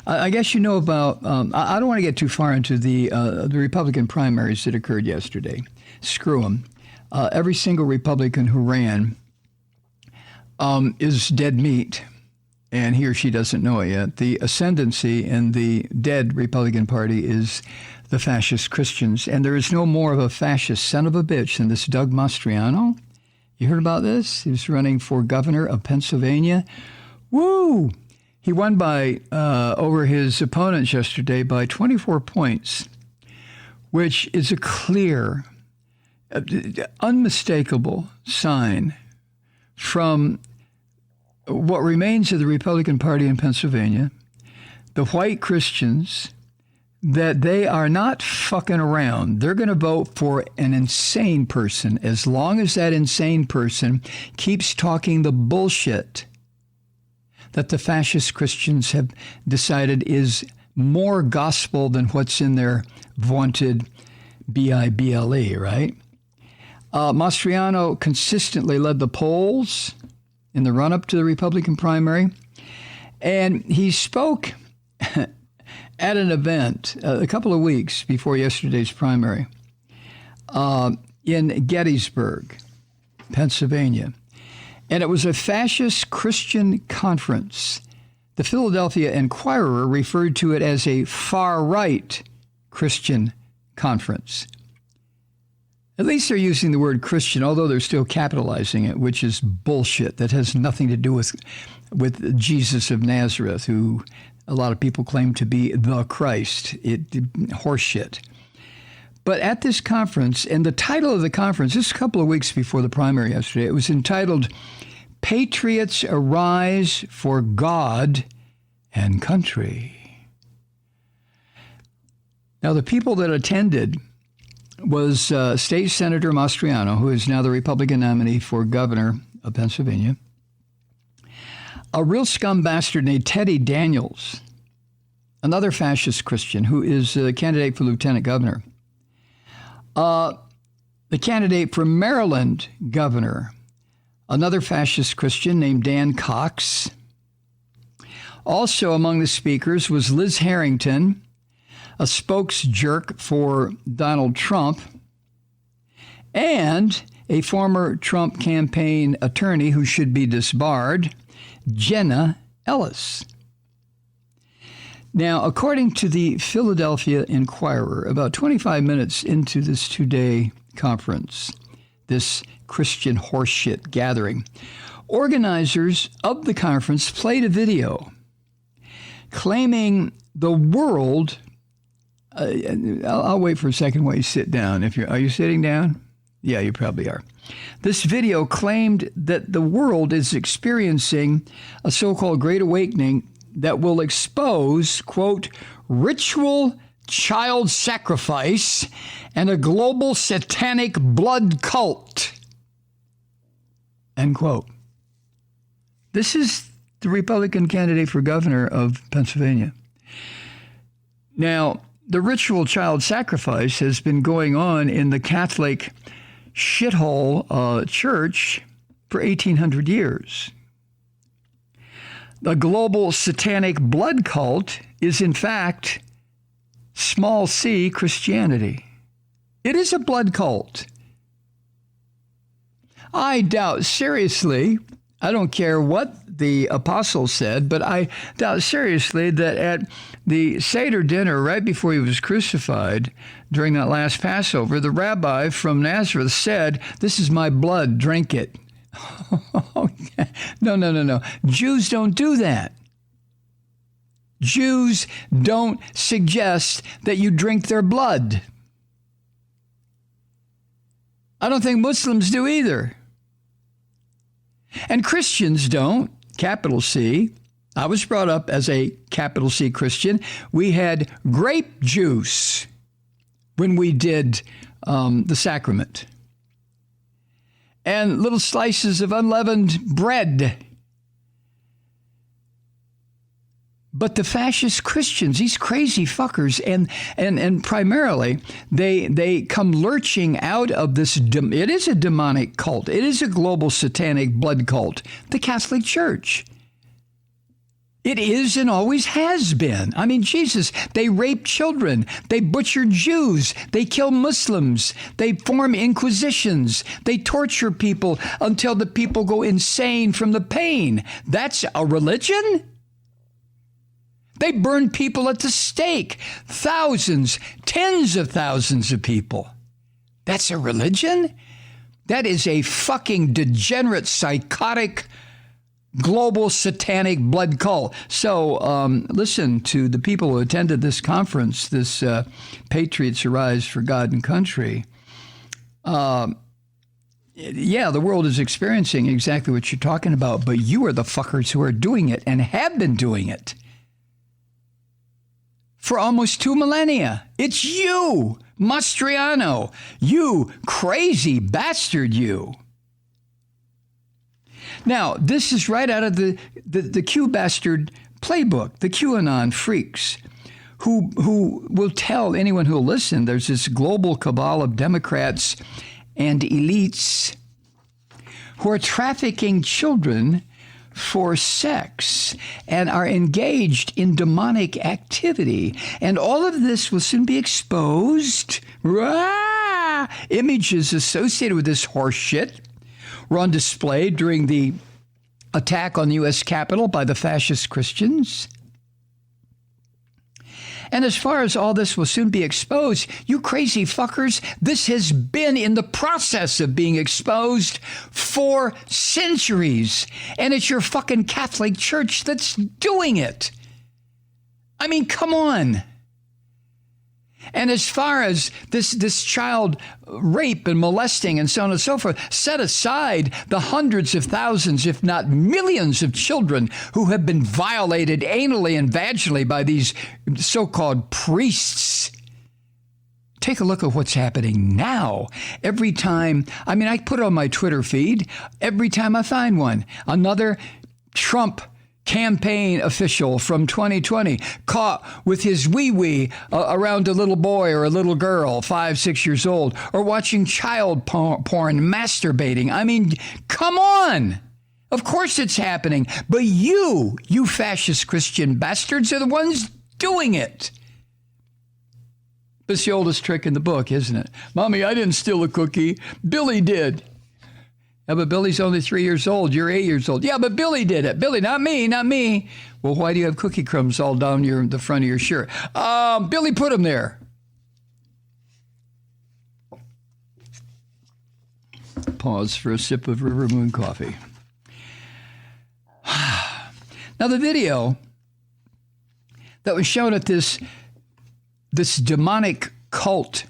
I guess you know about, I don't want to get too far into the Republican primaries that occurred yesterday. Screw them. Every single Republican who ran is dead meat, and he or she doesn't know it yet. The ascendancy in the dead Republican Party is the fascist Christians, and there is no more of a fascist son of a bitch than this Doug Mastriano. You heard about this? He was running for governor of Pennsylvania. Woo! He won by over his opponents yesterday by 24 points, which is a clear, unmistakable sign from what remains of the Republican Party in Pennsylvania, the white Christians, that they are not fucking around. They're going to vote for an insane person as long as that insane person keeps talking the bullshit that the fascist Christians have decided is more gospel than what's in their vaunted Bible, right? Mastriano consistently led the polls in the run-up to the Republican primary, and he spoke at an event a couple of weeks before yesterday's primary in Gettysburg, Pennsylvania. And it was a fascist Christian conference. The Philadelphia Inquirer referred to it as a far-right Christian conference. At least they're using the word Christian, although they're still capitalizing it, which is bullshit. That has nothing to do with Jesus of Nazareth, who a lot of people claim to be the Christ. Horseshit. But at this conference, and the title of the conference, this is a couple of weeks before the primary yesterday, it was entitled Patriots Arise for God and Country. Now, the people that attended was State Senator Mastriano, who is now the Republican nominee for governor of Pennsylvania, a real scum bastard named Teddy Daniels, another fascist Christian who is a candidate for lieutenant governor, the candidate for Maryland governor, another fascist Christian named Dan Cox. Also among the speakers was Liz Harrington, a spokesjerk for Donald Trump, and a former Trump campaign attorney who should be disbarred, Jenna Ellis. Now, according to the Philadelphia Inquirer, about 25 minutes into this two-day conference, this Christian horseshit gathering, organizers of the conference played a video claiming the world. I'll wait for a second while you sit down. Are you sitting down? Yeah, you probably are. This video claimed that the world is experiencing a so-called Great Awakening that will expose, quote, ritual child sacrifice and a global satanic blood cult, end quote. This is the Republican candidate for governor of Pennsylvania. Now, the ritual child sacrifice has been going on in the Catholic shithole church for 1,800 years. The global satanic blood cult is, in fact, small c Christianity. It is a blood cult. I doubt seriously, I don't care what the apostle said, but I doubt seriously that at the Seder dinner right before he was crucified during that last Passover, the rabbi from Nazareth said, "This is my blood, drink it." No. Jews don't do that. Jews don't suggest that you drink their blood. I don't think Muslims do either. And Christians don't, capital C. I was brought up as a capital C Christian. We had grape juice when we did the sacrament. And little slices of unleavened bread. But the fascist Christians, these crazy fuckers, and primarily, they come lurching out of this, it is a demonic cult. It is a global satanic blood cult, the Catholic Church. It is and always has been. I mean, Jesus, they rape children. They butcher Jews. They kill Muslims. They form inquisitions. They torture people until the people go insane from the pain. That's a religion? They burn people at the stake. Thousands, tens of thousands of people. That's a religion? That is a fucking degenerate, psychotic, global satanic blood cult. So listen to the people who attended this conference, this Patriots Arise for God and Country. Yeah, the world is experiencing exactly what you're talking about, but you are the fuckers who are doing it and have been doing it for almost 2 millennia. It's you, Mastriano, you crazy bastard, you. Now, this is right out of the Q bastard playbook, the QAnon freaks, who will tell anyone who will listen, there's this global cabal of Democrats and elites who are trafficking children for sex and are engaged in demonic activity. And all of this will soon be exposed. Images associated with this horse shit were on display during the attack on the U.S. Capitol by the fascist Christians. And as far as all this will soon be exposed, you crazy fuckers, this has been in the process of being exposed for centuries. And it's your fucking Catholic Church that's doing it. I mean, come on. And as far as this child rape and molesting and so on and so forth, set aside the hundreds of thousands, if not millions of children who have been violated anally and vaginally by these so-called priests. Take a look at what's happening now. Every time, I mean, I put it on my Twitter feed, every time I find one, another Trump campaign official from 2020 caught with his wee-wee around a little boy or a little girl, 5, 6 years old, or watching child porn, masturbating. I mean, come on. Of course it's happening. But you fascist Christian bastards are the ones doing it. It's the oldest trick in the book, isn't it? Mommy, I didn't steal a cookie. Billy did. Yeah, but Billy's only 3 years old. You're 8 years old. Yeah, but Billy did it. Billy, not me, not me. Well, why do you have cookie crumbs all down the front of your shirt? Billy put them there. Pause for a sip of River Moon coffee. Now, the video that was shown at this demonic cult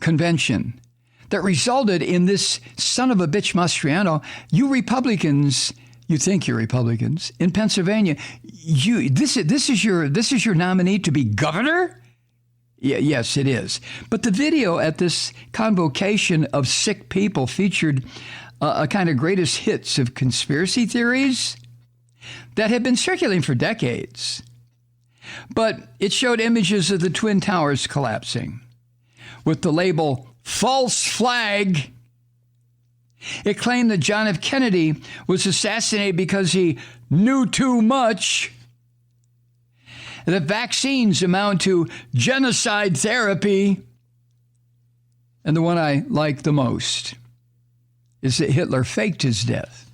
convention that resulted in this son of a bitch Mastriano, you Republicans, you think you're Republicans in Pennsylvania, this is your nominee to be governor? Yeah, yes, it is. But the video at this convocation of sick people featured a kind of greatest hits of conspiracy theories that have been circulating for decades. But it showed images of the Twin Towers collapsing with the label false flag. It claimed that John F. Kennedy was assassinated because he knew too much. That vaccines amount to genocide therapy. And the one I like the most is that Hitler faked his death.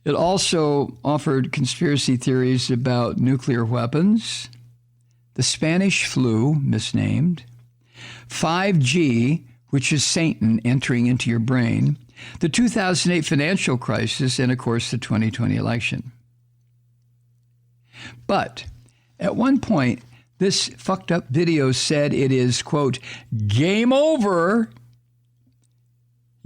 It also offered conspiracy theories about nuclear weapons, the Spanish flu, misnamed, 5G, which is Satan entering into your brain, the 2008 financial crisis, and, of course, the 2020 election. But at one point, this fucked up video said it is, quote, game over.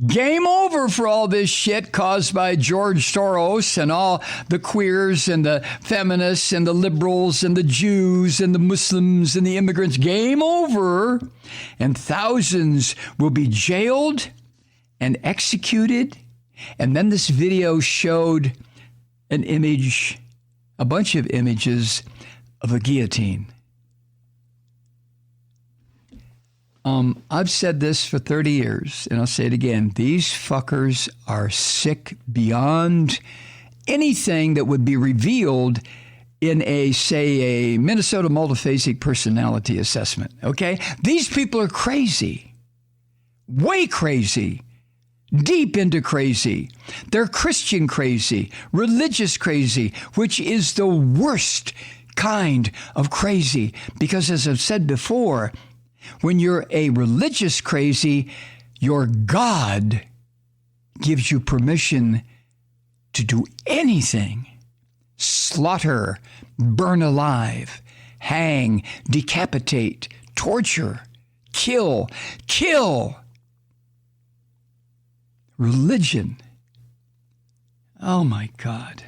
Game over for all this shit caused by George Soros and all the queers and the feminists and the liberals and the Jews and the Muslims and the immigrants. Game over. And thousands will be jailed and executed. And then this video showed an image, a bunch of images of a guillotine. I've said this for 30 years, and I'll say it again. These fuckers are sick beyond anything that would be revealed in a Minnesota multiphasic personality assessment, okay? These people are crazy, way crazy, deep into crazy. They're Christian crazy, religious crazy, which is the worst kind of crazy. Because as I've said before, when you're a religious crazy, your God gives you permission to do anything. Slaughter, burn alive, hang, decapitate, torture, kill. Religion. Oh my God.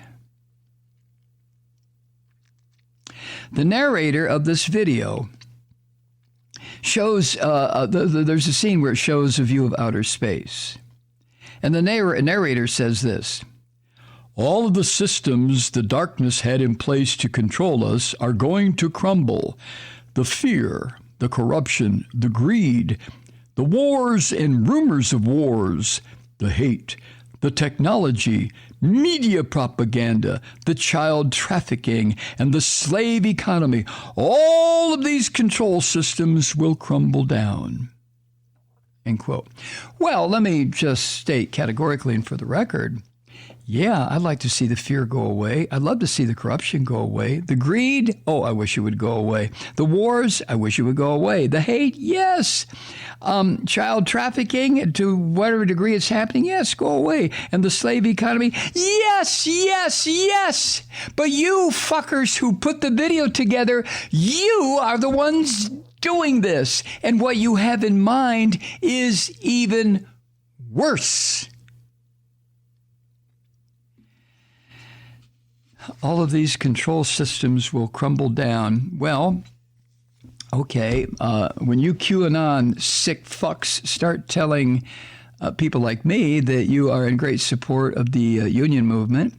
The narrator of this video shows, there's a scene where it shows a view of outer space. And the narrator says this: all of the systems the darkness had in place to control us are going to crumble. The fear, the corruption, the greed, the wars and rumors of wars, the hate, the technology, media propaganda, the child trafficking, and the slave economy, all of these control systems will crumble down. End quote. Well, let me just state categorically and for the record, yeah, I'd like to see the fear go away. I'd love to see the corruption go away. The greed, oh, I wish it would go away. The wars, I wish it would go away. The hate, yes. Child trafficking, to whatever degree it's happening, yes, go away. And the slave economy, yes. But you fuckers who put the video together, you are the ones doing this. And what you have in mind is even worse. All of these control systems will crumble down. Well, okay, when you QAnon sick fucks start telling people like me that you are in great support of the union movement,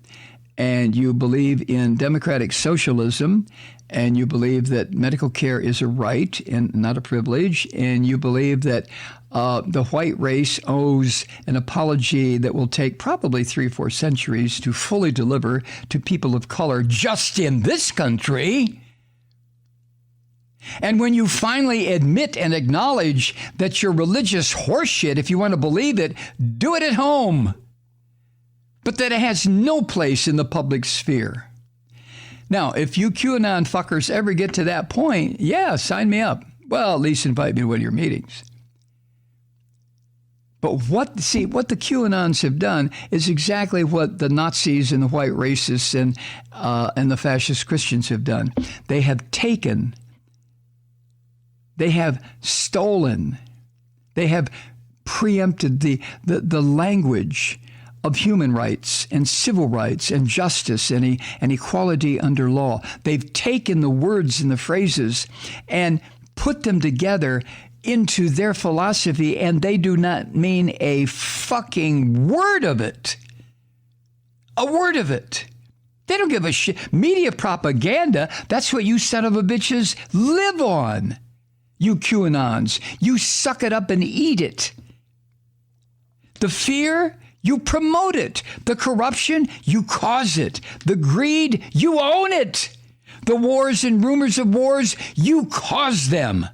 and you believe in democratic socialism, and you believe that medical care is a right and not a privilege, and you believe that the white race owes an apology that will take probably 3 or 4 centuries to fully deliver to people of color just in this country. And when you finally admit and acknowledge that you're religious horseshit, if you want to believe it, do it at home. But that it has no place in the public sphere. Now, if you QAnon fuckers ever get to that point, yeah, sign me up. Well, at least invite me to one of your meetings. But what the QAnons have done is exactly what the Nazis and the white racists and the fascist Christians have done. They have taken, they have stolen, they have preempted the language of human rights and civil rights and justice and equality under law. They've taken the words and the phrases and put them together into their philosophy, and they do not mean a fucking word of it. A word of it. They don't give a shit. Media propaganda, that's what you son of a bitches live on. You QAnons. You suck it up and eat it. The fear, you promote it. The corruption, you cause it. The greed, you own it. The wars and rumors of wars, you cause them.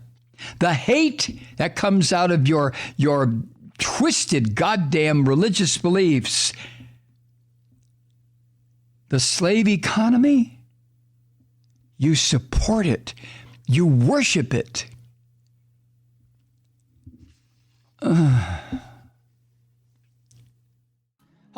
The hate that comes out of your twisted goddamn religious beliefs. The slave economy, you support it. You worship it. Hi,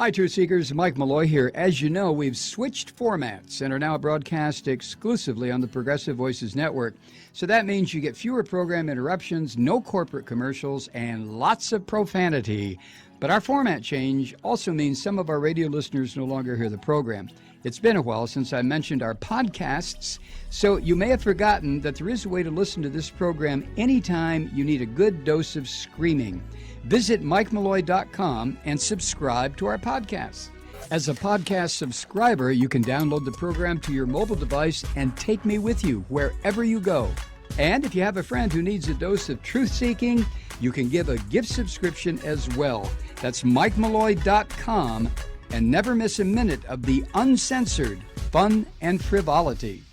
Truth Seekers. Mike Malloy here. As you know, we've switched formats and are now broadcast exclusively on the Progressive Voices Network. So that means you get fewer program interruptions, no corporate commercials, and lots of profanity. But our format change also means some of our radio listeners no longer hear the program. It's been a while since I mentioned our podcasts, so you may have forgotten that there is a way to listen to this program anytime you need a good dose of screaming. Visit MikeMalloy.com and subscribe to our podcasts. As a podcast subscriber, you can download the program to your mobile device and take me with you wherever you go. And if you have a friend who needs a dose of truth-seeking, you can give a gift subscription as well. That's MikeMalloy.com and never miss a minute of the uncensored fun and frivolity.